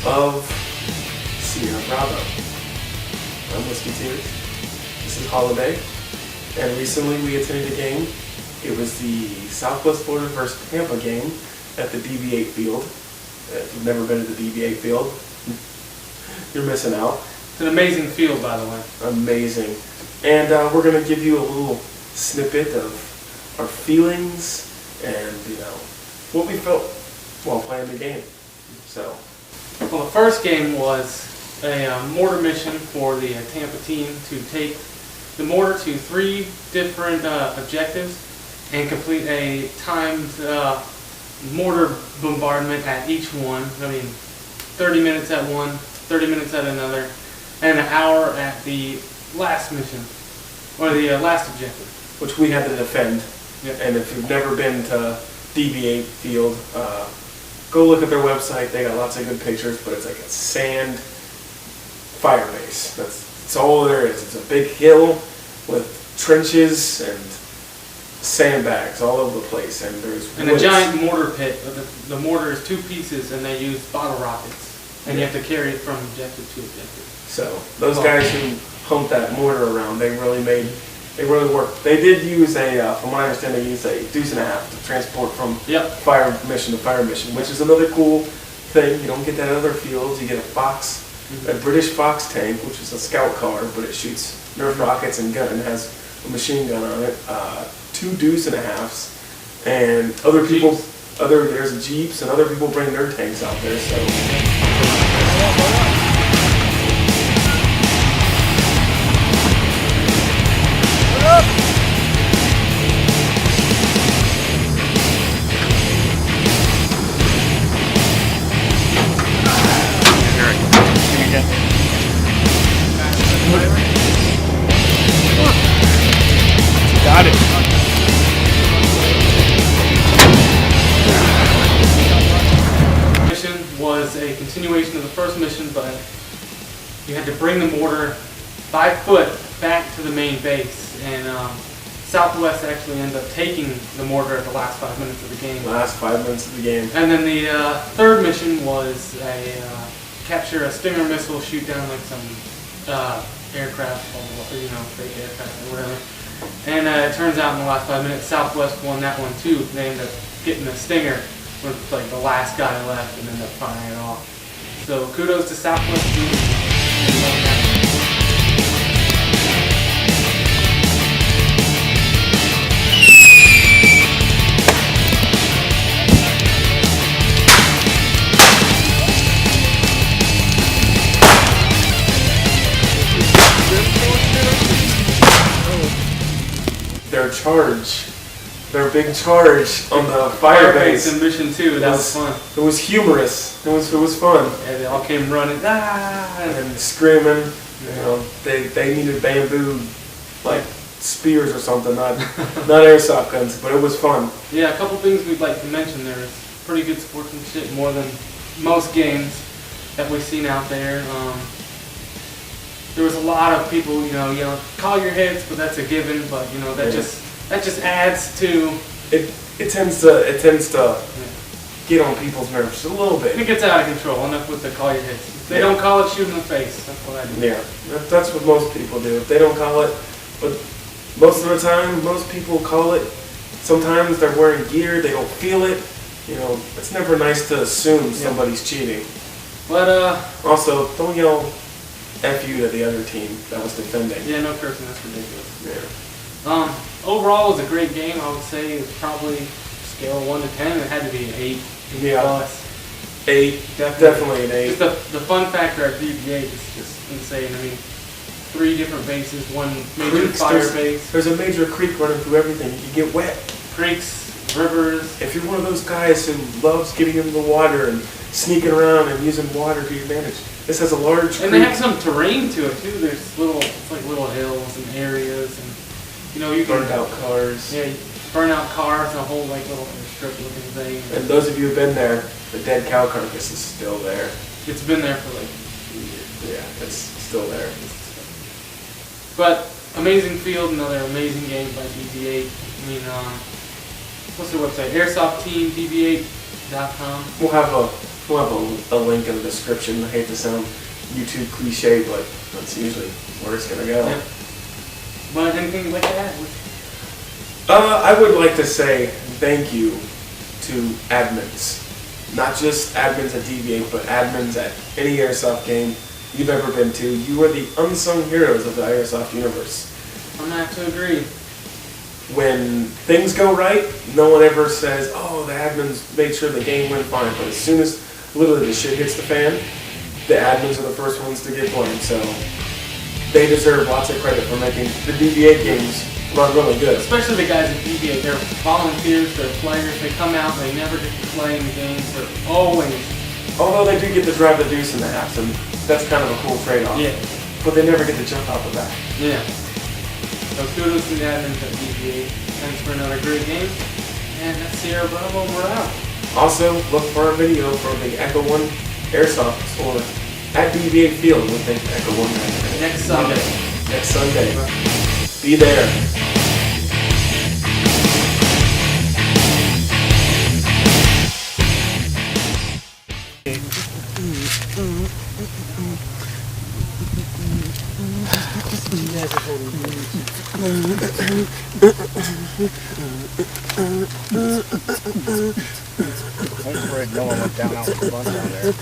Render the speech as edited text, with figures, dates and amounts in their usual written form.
of Sierra Bravo. I'm Whiskey Tears. This is Holiday, and recently we attended a game. It was the Southwest Florida versus Tampa game at the DV8 field. If you've never been to the DV8 field, you're missing out. It's an amazing field, by the way. Amazing. And we're going to give you a little snippet of our feelings and, what we felt while playing the game. So, well, the first game was a mortar mission for the Tampa team to take the mortar to 3 different objectives and complete a timed mortar bombardment at each one. 30 minutes at one, 30 minutes at another, and an hour at the last mission, or the last objective. Which we had to defend. Yep. And if you've never been to DV8 field, go look at their website. They got lots of good pictures, but it's like a sand fire base. That's all there is. It's a big hill with trenches and sandbags all over the place, and there's a giant mortar pit. The mortar is 2 pieces, and they use bottle rockets, and you have to carry it from objective to objective. So those guys who pumped that mortar around, they really worked. They did use from what I understand, they used a deuce and a half to transport from fire mission to fire mission, which is another cool thing. You don't get that in other fields. You get a Fox, a British Fox tank, which is a scout car, but it shoots Nerf rockets and has a machine gun on it. 2 deuce and a halves, and other people, there's Jeeps, and other people bring their tanks out there. So. Got it. Mission was a continuation of the first mission, but you had to bring the mortar by foot back to the main base, and Southwest actually ended up taking the mortar at the last 5 minutes of the game. Last 5 minutes of the game. And then the third mission was capture a Stinger missile, shoot down like some aircraft, fake aircraft or whatever. And it turns out in the last 5 minutes, Southwest won that one too. They ended up getting the Stinger with like the last guy left and ended up firing it off. So kudos to Southwest team. Their big charge on the fire base in Mission 2, that was fun. It was humorous. It was fun. Yeah, they all came running, and screaming. They needed bamboo, like spears or something, not airsoft guns, but it was fun. Yeah, a couple things we'd like to mention. There's pretty good sportsmanship, more than most games that we've seen out there. There was a lot of people, call your hits, but that's a given. But that just adds to it. It tends to get on people's nerves a little bit. It gets out of control. Enough with the call your hits. If they don't call it, shoot in the face. That's what I do. Yeah, that's what most people do. If they don't call it, but most of the time, most people call it. Sometimes they're wearing gear, they don't feel it. It's never nice to assume somebody's cheating. But also, don't yell F you to the other team that was defending. Yeah, no cursing, that's ridiculous. Yeah. Overall, it was a great game. I would say it's probably scale of 1 to 10. It had to be an 8. Plus. 8, definitely an 8. Just the fun factor at DV8 is just insane. 3 different bases, 1 major fire base. There's a major creek running through everything. You can get wet. Creeks, rivers. If you're one of those guys who loves getting in the water and sneaking around and using water to your advantage, this has a large creek. And they have some terrain to it too. There's little hills and areas, and you can burn out cars. Yeah, burn out cars and a whole little strip looking thing. And those of you who've been there, the dead cow carcass is still there. It's been there for 2 years. Yeah, it's still there. But amazing field, another amazing game by DV8. What's their website? AirsoftTeamDV8.com. We'll have we'll have a link in the description. I hate to sound YouTube cliche, but that's usually where it's gonna go. Yeah. But anything you'd like to add? I would like to say thank you to admins. Not just admins at DV8, but admins at any Airsoft game you've ever been to. You are the unsung heroes of the Airsoft universe. I'm gonna have to agree. When things go right, no one ever says, oh, the admins made sure the game went fine. But as soon as literally the shit hits the fan, the admins are the first ones to get blamed. So they deserve lots of credit for making the DV8 games run really good. Especially the guys at DV8. They're volunteers, they're players, they come out, they never get to play in the games. They're always... Although they do get to drive the deuce in the halves, and that's kind of a cool trade-off. Yeah. But they never get to jump out the back. Yeah. So kudos to the admins at DV8. Thanks for another great game. And that's Sierra Bravo, we're out. Also, look for our video for the Echo 1 Airsoft store at DV8 Field with the Echo 1 Next Sunday. Next Sunday. Be there. I'm afraid no one went down out with the bus down there.